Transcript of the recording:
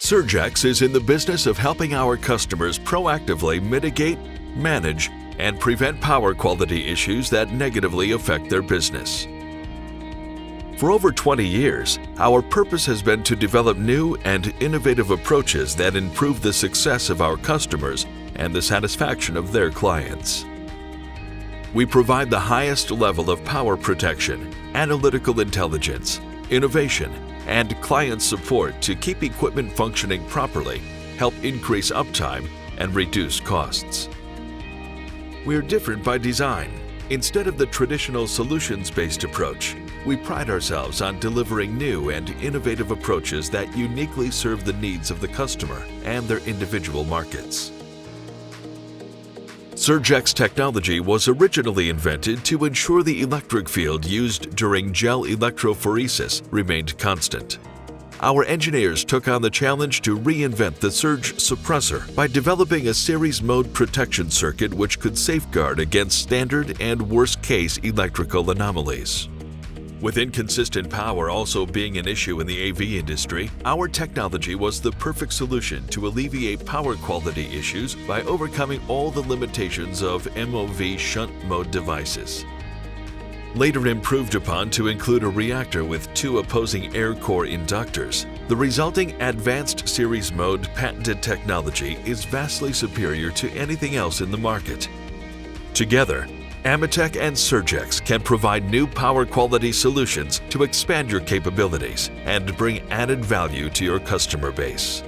SurgeX is in the business of helping our customers proactively mitigate, manage, and prevent power quality issues that negatively affect their business. For over 20 years, our purpose has been to develop new and innovative approaches that improve the success of our customers and the satisfaction of their clients. We provide the highest level of power protection, analytical intelligence, innovation, and client support to keep equipment functioning properly, help increase uptime, and reduce costs. We're different by design. Instead of the traditional solutions-based approach, we pride ourselves on delivering new and innovative approaches that uniquely serve the needs of the customer and their individual markets. SurgeX technology was originally invented to ensure the electric field used during gel electrophoresis remained constant. Our engineers took on the challenge to reinvent the surge suppressor by developing a series mode protection circuit which could safeguard against standard and worst-case electrical anomalies. With inconsistent power also being an issue in the AV industry, our technology was the perfect solution to alleviate power quality issues by overcoming all the limitations of MOV shunt mode devices. Later improved upon to include a reactor with 2 opposing air core inductors, the resulting advanced series mode patented technology is vastly superior to anything else in the market. Together, AMETEK and SurgeX can provide new power quality solutions to expand your capabilities and bring added value to your customer base.